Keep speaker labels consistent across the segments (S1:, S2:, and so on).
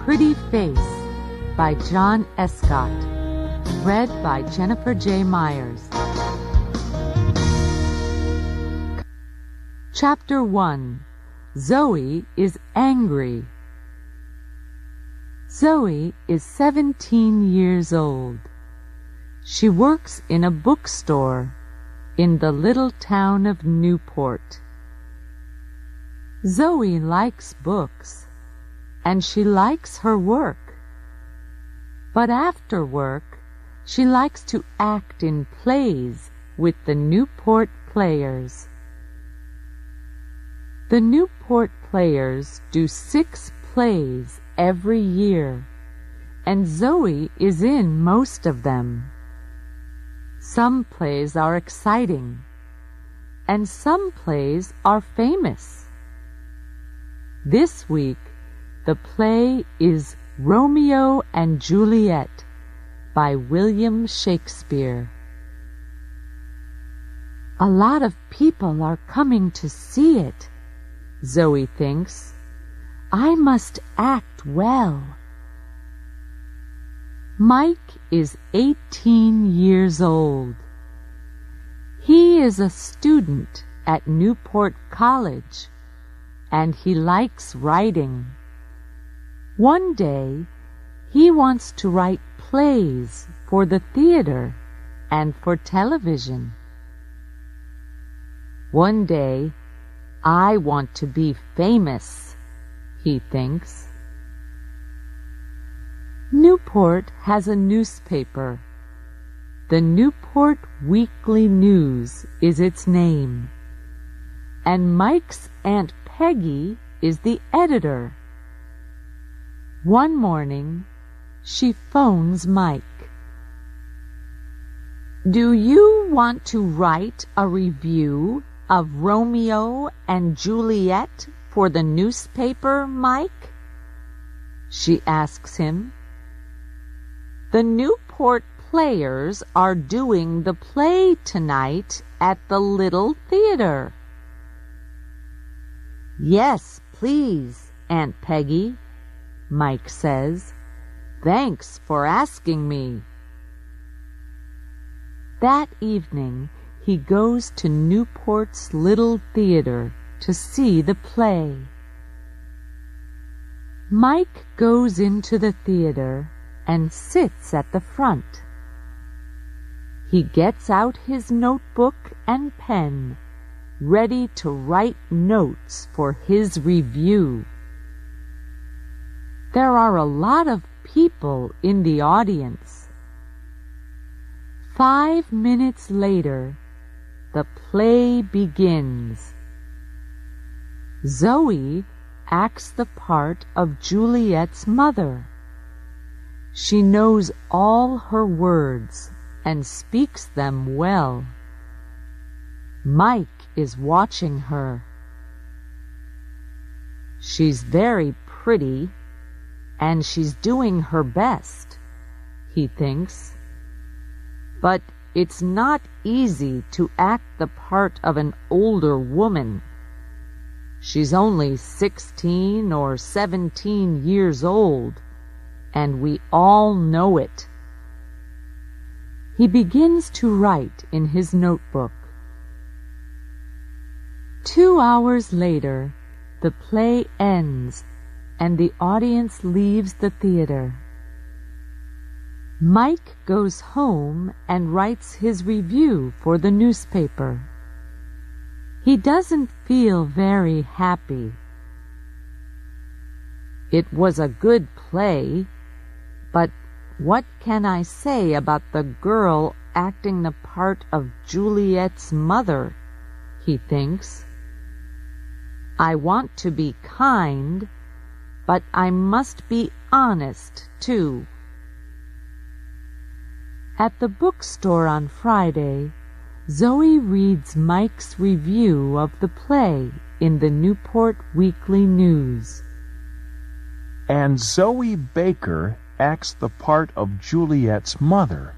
S1: Pretty Face by John Escott. Read by Jennifer J. Myers. Chapter 1. Zoe is angry. Zoe is 17 years old. She works in a bookstore in the little town of Newport. Zoe likes books, and she likes her work. But after work, she likes to act in plays with the Newport Players. The Newport Players do 6 plays every year, and Zoe is in most of them. Some plays are exciting, and some plays are famous. This week, the play is Romeo and Juliet by William Shakespeare. A lot of people are coming to see it, Zoe thinks. I must act well. Mike is 18 years old. He is a student at Newport College, and he likes writing. One day, he wants to write plays for the theater and for television. One day, I want to be famous, he thinks. Newport has a newspaper. The Newport Weekly News is its name, and Mike's Aunt Peggy is the editor. One morning, she phones Mike. Do you want to write a review of Romeo and Juliet for the newspaper, Mike? She asks him. The Newport Players are doing the play tonight at the little theater. Yes, please, Aunt Peggy, Mike says. Thanks for asking me. That evening, he goes to Newport's little theater to see the play. Mike goes into the theater and sits at the front. He gets out his notebook and pen, ready to write notes for his review. There are a lot of people in the audience. 5 minutes later, the play begins. Zoe acts the part of Juliet's mother. She knows all her words and speaks them well. Mike is watching her. She's very pretty, and she's doing her best, he thinks. But it's not easy to act the part of an older woman. She's only 16 or 17 years old, and we all know it. He begins to write in his notebook. 2 hours later, the play ends, and the audience leaves the theater. Mike goes home and writes his review for the newspaper. He doesn't feel very happy. It was a good play, but what can I say about the girl acting the part of Juliet's mother, he thinks. I want to be kind, but I must be honest, too. At the bookstore on Friday, Zoe reads Mike's review of the play in the Newport Weekly News.
S2: And Zoe Baker acts the part of Juliet's mother.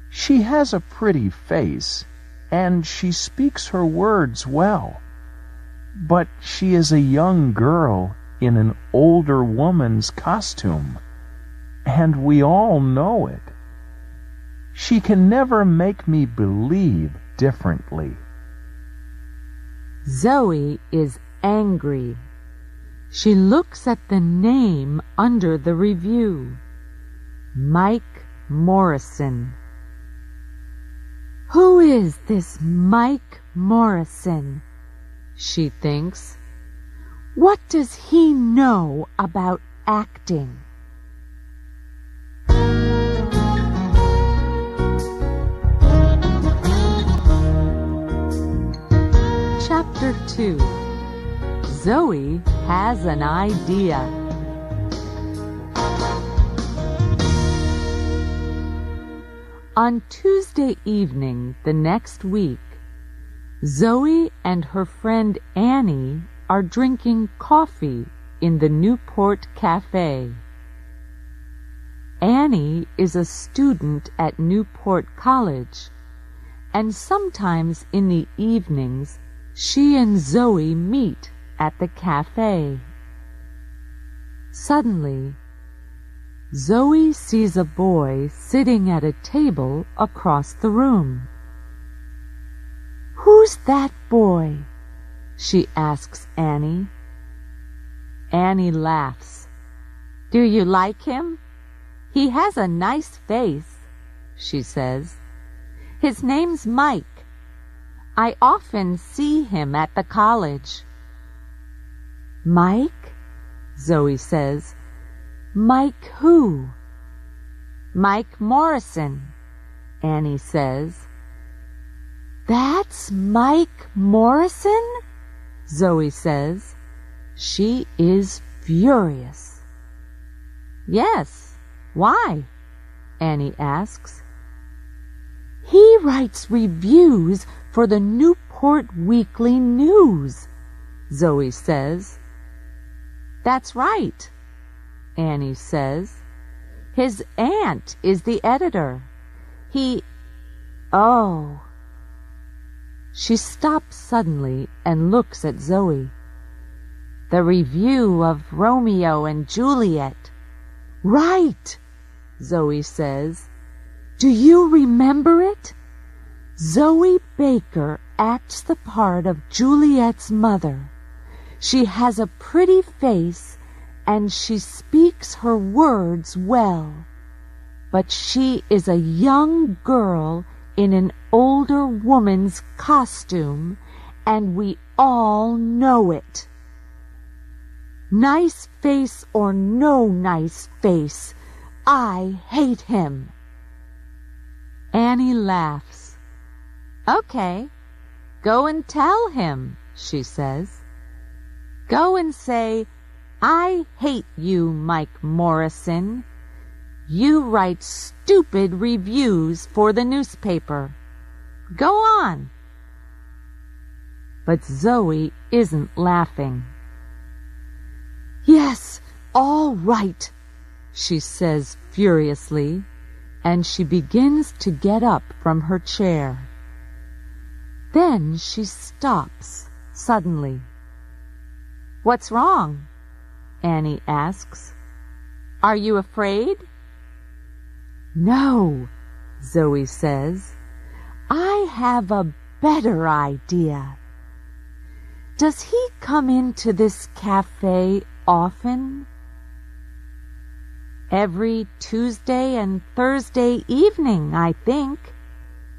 S2: She has a pretty face, and she speaks her words well. But she is a young girl in an older woman's costume, and we all know it. She can never make me believe differently.
S1: Zoe is angry. She looks at the name under the review. Mike Morrison. Who is this Mike Morrison? She thinks. What does he know about acting? Chapter 2. Zoe has an idea. On Tuesday evening the next week, Zoe and her friend Annie are drinking coffee in the Newport Cafe. Annie is a student at Newport College, and sometimes in the evenings she and Zoe meet at the cafe. Suddenly, Zoe sees a boy sitting at a table across the room. "Who's that boy?" she asks Annie. Annie laughs. "Do you like him? He has a nice face," she says. "His name's Mike. I often see him at the college." "Mike?" Zoe says. "Mike who?" "Mike Morrison," Annie says. "That's Mike Morrison?" Zoe says. She is furious. "Yes, why?" Annie asks. "He writes reviews for the Newport Weekly News," Zoe says. "That's right," Annie says. "His aunt is the editor. Oh." She stops suddenly and looks at Zoe. "The review of Romeo and Juliet." "Right," Zoe says. "Do you remember it? Zoe Baker acts the part of Juliet's mother. She has a pretty face and she speaks her words well. But she is a young girl in an older woman's costume, and we all know it. Nice face or no nice face, I hate him." Annie laughs. "Okay, go and tell him," she says. "Go and say, 'I hate you, Mike Morrison. You write stupid reviews for the newspaper. Go on.'" But Zoe isn't laughing. "Yes, all right," she says furiously, and she begins to get up from her chair. Then she stops suddenly. "What's wrong?" Annie asks. "Are you afraid?" "No," Zoe says. "I have a better idea. Does he come into this cafe often?" "Every Tuesday and Thursday evening, I think,"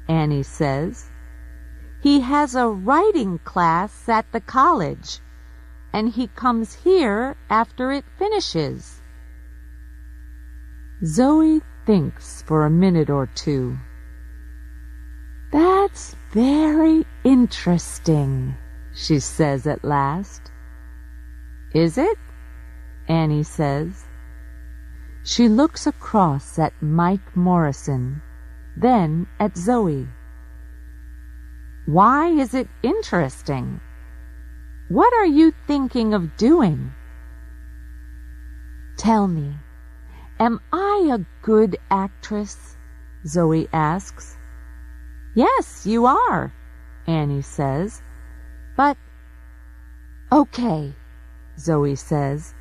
S1: Annie says. "He has a writing class at the college, and he comes here after it finishes." Zoe thinks for a minute or two. "That's very interesting," she says at last. "Is it?" Annie says. She looks across at Mike Morrison, then at Zoe. "Why is it interesting? What are you thinking of doing?" "Tell me, am I a good actress?" Zoe asks. "Yes, you are," Annie says. "But—" "Okay," Zoe says.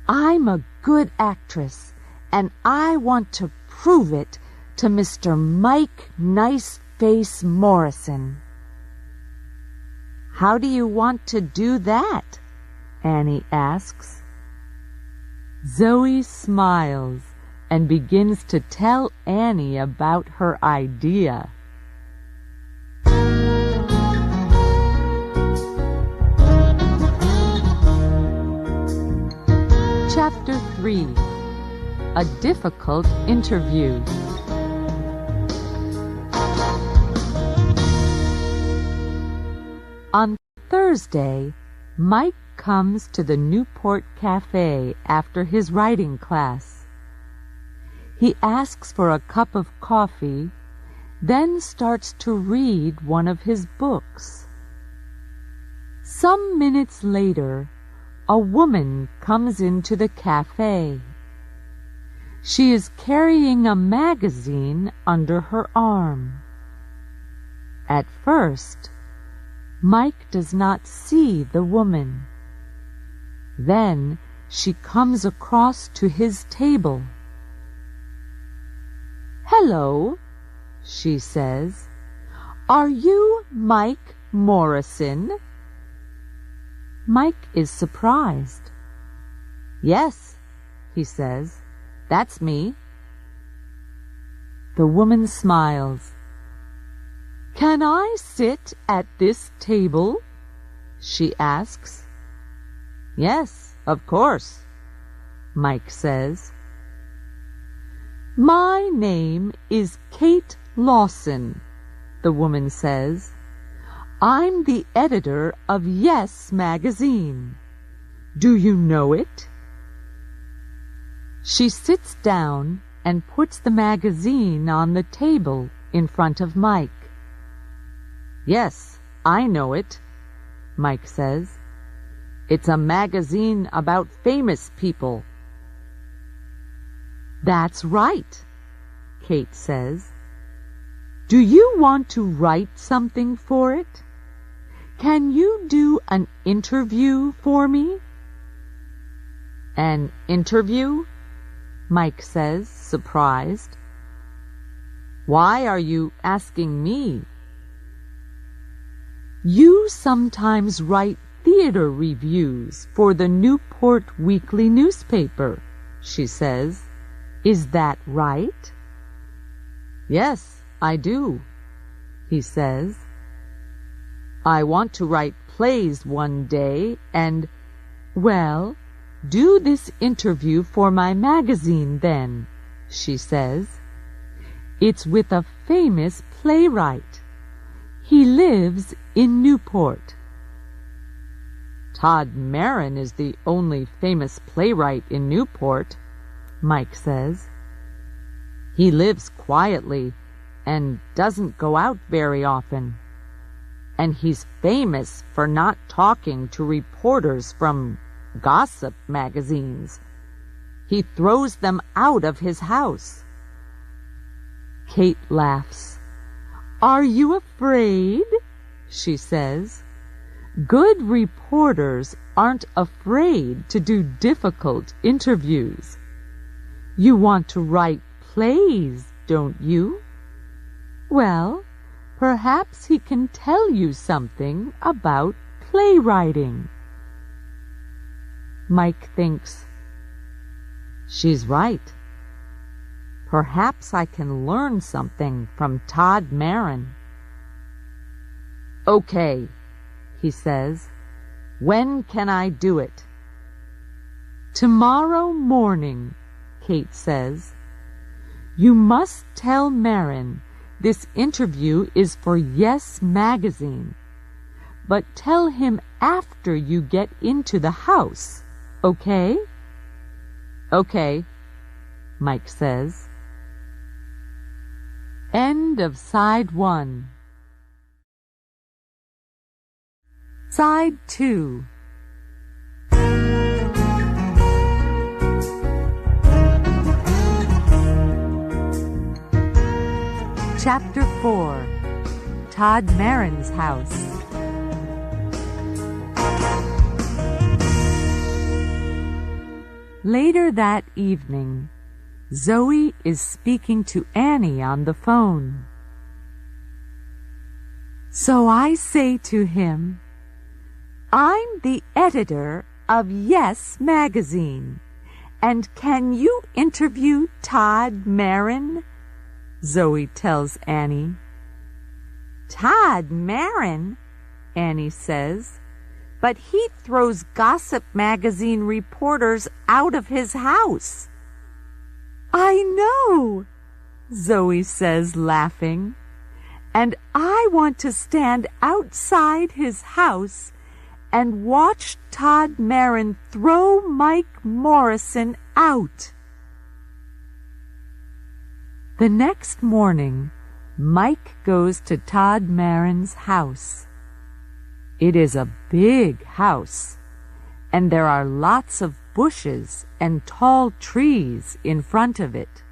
S1: I'm a good actress, and I want to prove it to Mr. Mike Niceface Morrison." "How do you want to do that?" Annie asks. Zoe smiles and begins to tell Annie about her idea. Chapter 3. A Difficult Interview. On Thursday, Mike comes to the Newport Cafe after his writing class. He asks for a cup of coffee, then starts to read one of his books. Some minutes later, a woman comes into the cafe. She is carrying a magazine under her arm. At first, Mike does not see the woman. Then she comes across to his table. "Hello," she says. "Are you Mike Morrison?" Mike is surprised. "Yes," he says, "that's me." The woman smiles. "Can I sit at this table?" she asks. "Yes, of course," Mike says. "My name is Kate Lawson," the woman says. "I'm the editor of Yes magazine. Do you know it?" She sits down and puts the magazine on the table in front of Mike. "Yes, I know it," Mike says. "It's a magazine about famous people." "That's right," Kate says. "Do you want to write something for it? Can you do an interview for me?" "An interview?" Mike says, surprised. "Why are you asking me?" "You sometimes write theater reviews for the Newport Weekly newspaper," she says. "Is that right?" "Yes, I do," he says. "I want to write plays one day and—" "Well, do this interview for my magazine then," she says. "It's with a famous playwright. He lives in Newport." "Todd Marin is the only famous playwright in Newport," Mike says. "He lives quietly and doesn't go out very often. And he's famous for not talking to reporters from gossip magazines. He throws them out of his house." Kate laughs. "Are you afraid?" she says. "Good reporters aren't afraid to do difficult interviews. You want to write plays, don't you? Well, perhaps he can tell you something about playwriting." Mike thinks, "She's right. Perhaps I can learn something from Todd Marin." "Okay," he says. "When can I do it?" "Tomorrow morning," Kate says. "You must tell Marin this interview is for Yes magazine, but tell him after you get into the house, okay?" "Okay," Mike says. End of Side 1. Side 2. Chapter 4. Todd Marin's House. Later that evening, Zoe is speaking to Annie on the phone. So I say to him, "I'm the editor of Yes magazine, and can you interview Todd Marin?" Zoe tells Annie. "Todd Marin?" Annie says. "But he throws Gossip magazine reporters out of his house." "I know," Zoe says, laughing. "And I want to stand outside his house and watch Todd Marin throw Mike Morrison out." The next morning, Mike goes to Todd Marin's house. It is a big house, and there are lots of bushes and tall trees in front of it.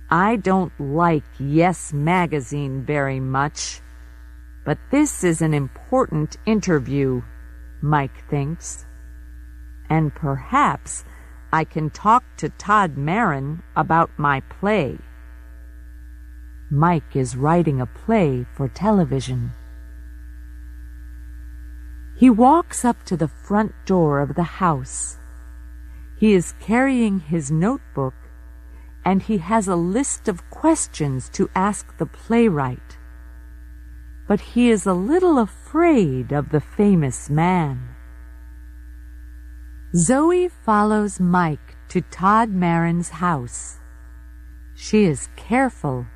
S1: "I don't like Yes magazine very much, but this is an important interview," Mike thinks. "And perhaps I can talk to Todd Marin about my play." Mike is writing a play for television. He walks up to the front door of the house. He is carrying his notebook, and he has a list of questions to ask the playwright. But he is a little afraid of the famous man. Zoe follows Mike to Todd Marin's house. She is careful,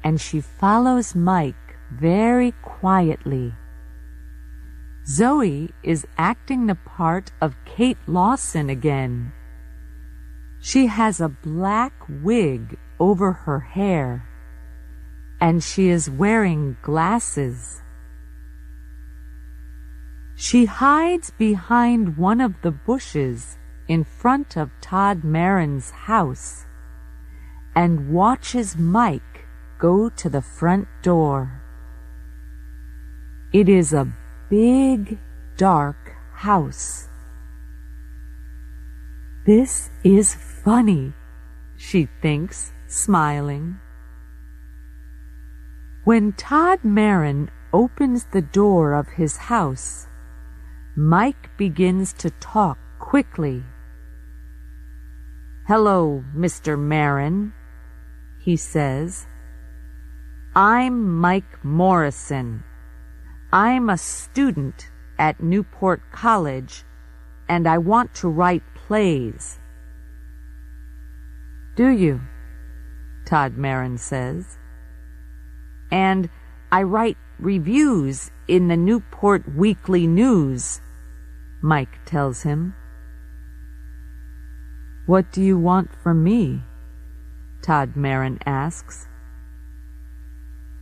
S1: and she follows Mike very quietly. Zoe is acting the part of Kate Lawson again. She has a black wig over her hair, and she is wearing glasses. She hides behind one of the bushes in front of Todd Marin's house and watches Mike go to the front door. It is a big, dark house. "This is funny," she thinks, smiling. When Todd Marin opens the door of his house, Mike begins to talk quickly. "Hello, Mr. Marin," he says. "I'm Mike Morrison. I'm a student at Newport College, and I want to write plays." "Do you?" Todd Marin says. "And I write reviews in the Newport Weekly News," Mike tells him. "What do you want from me?" Todd Marin asks.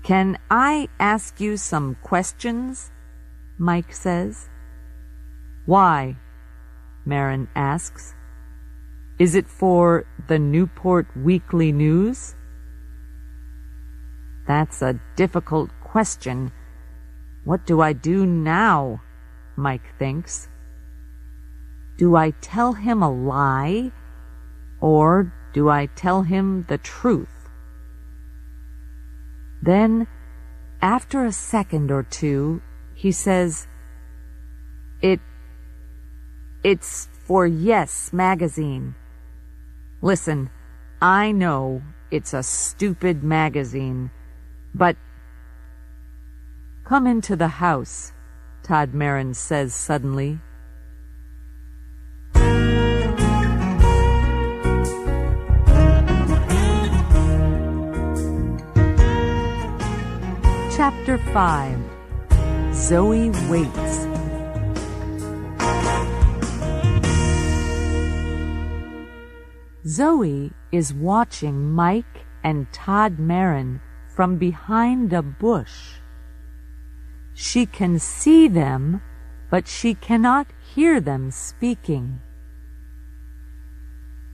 S1: "Can I ask you some questions?" Mike says. "Why?" Marin asks. "Is it for the Newport Weekly News?" "That's a difficult question. What do I do now?" Mike thinks. Do I tell him a lie, or do I tell him the truth? Then, after a second or two, he says, It's for Yes magazine. Listen, I know it's a stupid magazine, but..." "Come into the house," Todd Marin says suddenly. Chapter 5. Zoe Waits. Zoe is watching Mike and Todd Marin from behind a bush. She can see them, but she cannot hear them speaking.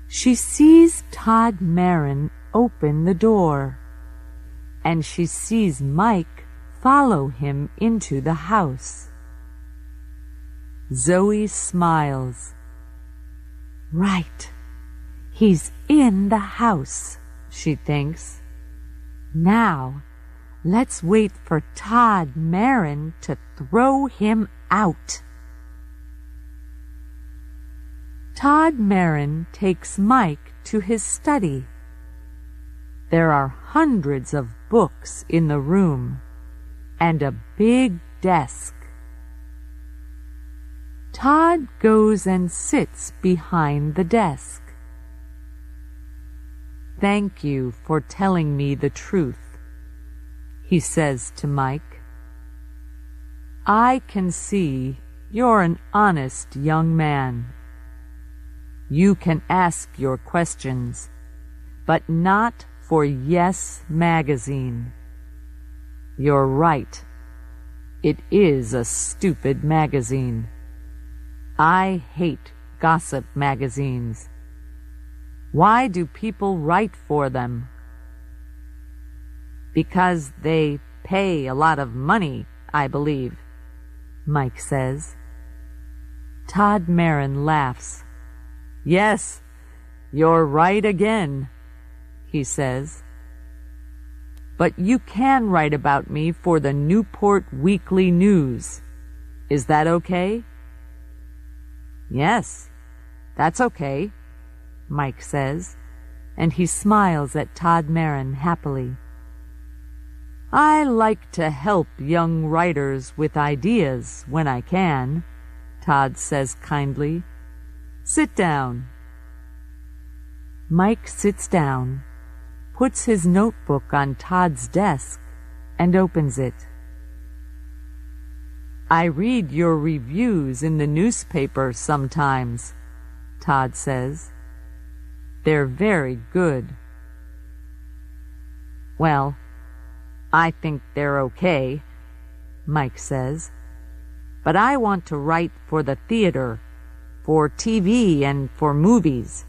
S1: She sees Todd Marin open the door, and she sees Mike follow him into the house. Zoe smiles. Right. He's in the house, she thinks. Now, let's wait for Todd Marin to throw him out. Todd Marin takes Mike to his study. There are hundreds of books in the room and a big desk. Todd goes and sits behind the desk. "Thank you for telling me the truth," he says to Mike. "I can see you're an honest young man. You can ask your questions, but not for Yes Magazine. You're right. It is a stupid magazine. I hate gossip magazines. Why do people write for them?" "Because they pay a lot of money, I believe," Mike says. Todd Marin laughs. "Yes, you're right again," he says. "But you can write about me for the Newport Weekly News. Is that okay?" "Yes, that's okay," Mike says, and he smiles at Todd Marin happily. "I like to help young writers with ideas when I can," Todd says kindly. "Sit down." Mike sits down, puts his notebook on Todd's desk, and opens it. "I read your reviews in the newspaper sometimes," Todd says. "They're very good." "Well, I think they're okay," Mike says. "But I want to write for the theater, for TV, and for movies.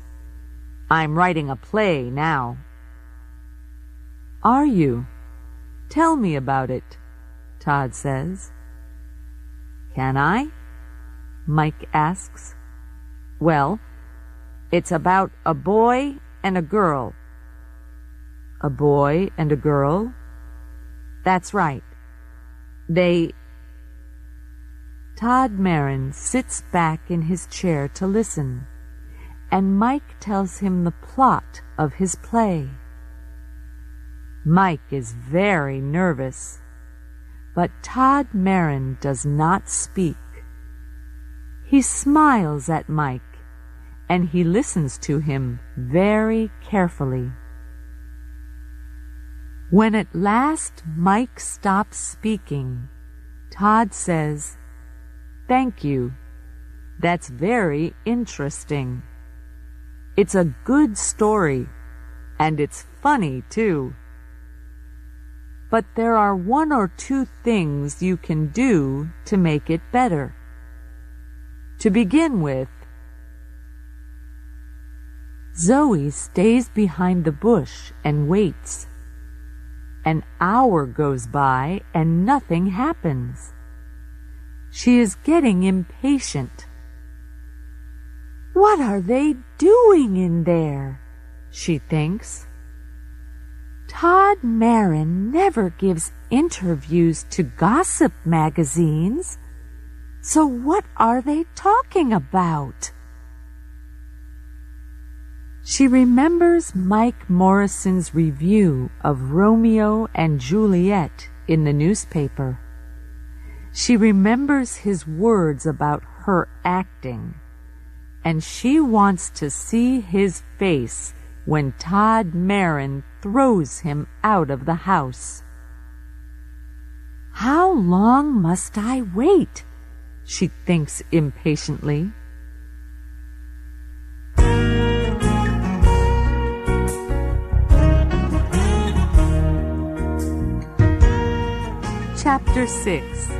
S1: I'm writing a play now." "Are you? Tell me about it," Todd says. "Can I?" Mike asks. "Well, it's about a boy and a girl." "A boy and a girl?" "That's right. Todd Marin sits back in his chair to listen, and Mike tells him the plot of his play. Mike is very nervous, but Todd Marin does not speak. He smiles at Mike, and he listens to him very carefully. When at last Mike stops speaking, Todd says, "Thank you. That's very interesting. It's a good story, and it's funny too. But there are one or two things you can do to make it better. To begin with, Zoe stays behind the bush and waits. An hour goes by and nothing happens. She is getting impatient. What are they doing in there? She thinks. Todd Marin never gives interviews to gossip magazines. So what are they talking about? She remembers Mike Morrison's review of Romeo and Juliet in the newspaper. She remembers his words about her acting, and she wants to see his face when Todd Marin throws him out of the house. How long must I wait? She thinks impatiently. Chapter 6.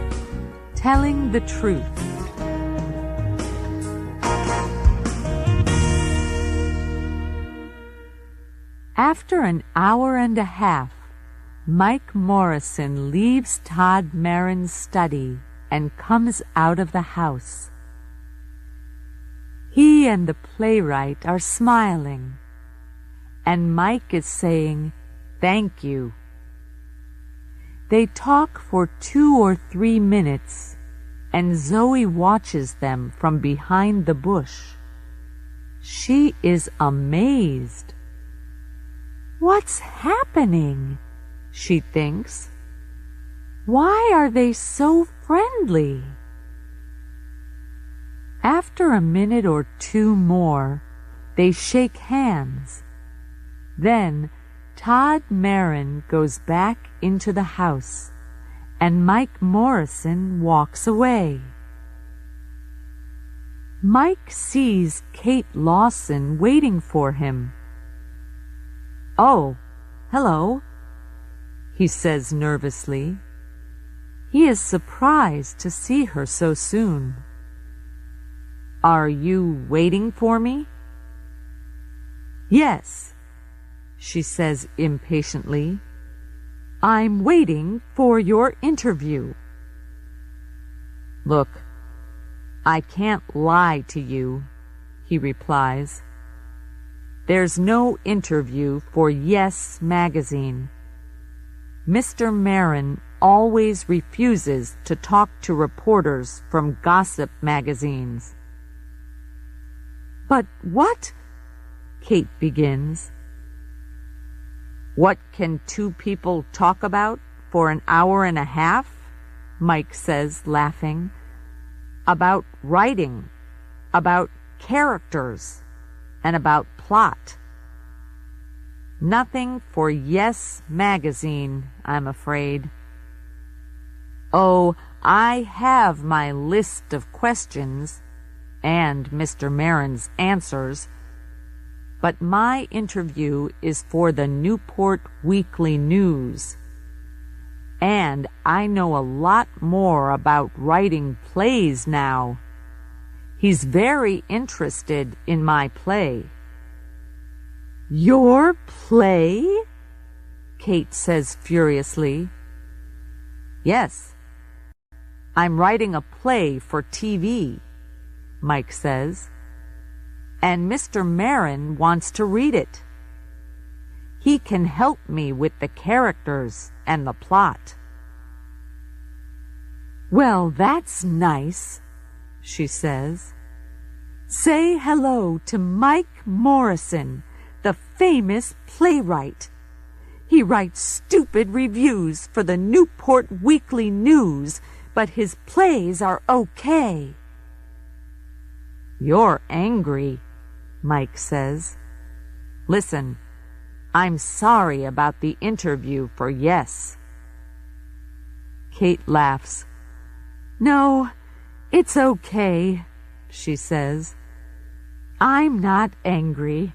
S1: Telling the Truth. After an hour and a half, Mike Morrison leaves Todd Marin's study and comes out of the house. He and the playwright are smiling, and Mike is saying, "Thank you." They talk for 2 or 3 minutes, and Zoe watches them from behind the bush. She is amazed. "What's happening?" she thinks. "Why are they so friendly?" After a minute or 2 more, they shake hands. Then Todd Marin goes back into the house, and Mike Morrison walks away. Mike sees Kate Lawson waiting for him. "Oh, hello," he says nervously. He is surprised to see her so soon. "Are you waiting for me?" "Yes," she says impatiently. "I'm waiting for your interview." "Look, I can't lie to you," he replies. "There's no interview for Yes magazine. Mr. Marin always refuses to talk to reporters from gossip magazines." "But what?" Kate begins. "What can 2 people talk about for an hour and a half?" Mike says, laughing. "About writing, about characters, and about plot. Nothing for Yes magazine, I'm afraid." "Oh, I have my list of questions and Mr. Marin's answers, but my interview is for the Newport Weekly News. And I know a lot more about writing plays now. He's very interested in my play." "Your play?" Kate says furiously. "Yes, I'm writing a play for TV," Mike says, "and Mr. Marin wants to read it. He can help me with the characters and the plot." "Well, that's nice," she says. "Say hello to Mike Morrison, the famous playwright. He writes stupid reviews for the Newport Weekly News, but his plays are okay." "You're angry," Mike says. "Listen, I'm sorry about the interview for Yes." Kate laughs. "No, it's okay," she says. "I'm not angry."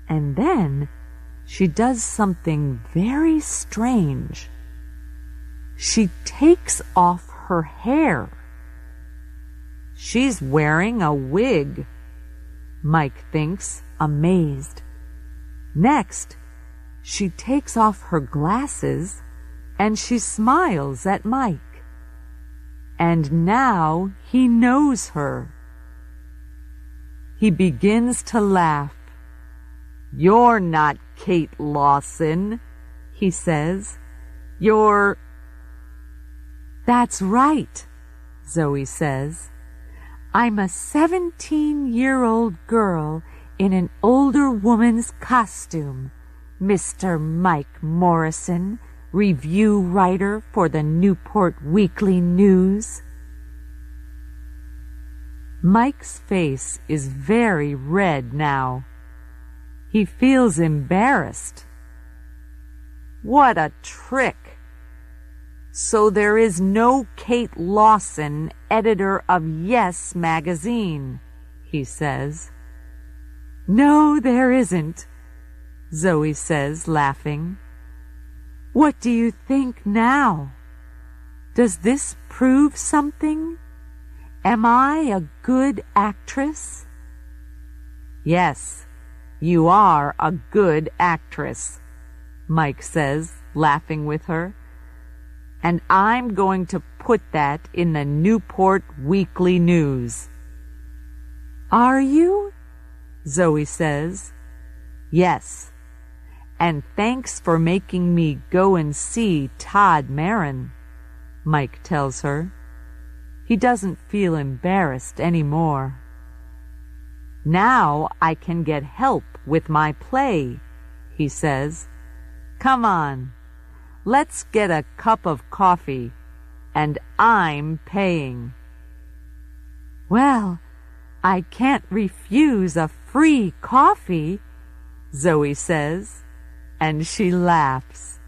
S1: And then she does something very strange. She takes off her hair. She's wearing a wig, Mike thinks, amazed. Next, she takes off her glasses and she smiles at Mike. And now he knows her. He begins to laugh. "You're not Kate Lawson," he says. "You're—" "That's right," Zoe says. "I'm a 17-year-old girl in an older woman's costume, Mr. Mike Morrison, review writer for the Newport Weekly News." Mike's face is very red now. He feels embarrassed. What a trick! So there is no Kate Lawson, editor of Yes magazine, he says. "No, there isn't," Zoe says, laughing. "What do you think now? Does this prove something? Am I a good actress?" "Yes, you are a good actress," Mike says, laughing with her. "And I'm going to put that in the Newport Weekly News." Are you? Zoe says. Yes, and thanks for making me go and see Todd Marin, Mike tells her. He doesn't feel embarrassed anymore. Now I can get help with my play, he says. Come on, let's get a cup of coffee, and I'm paying. Well, I can't refuse a free coffee, Zoe says, and she laughs.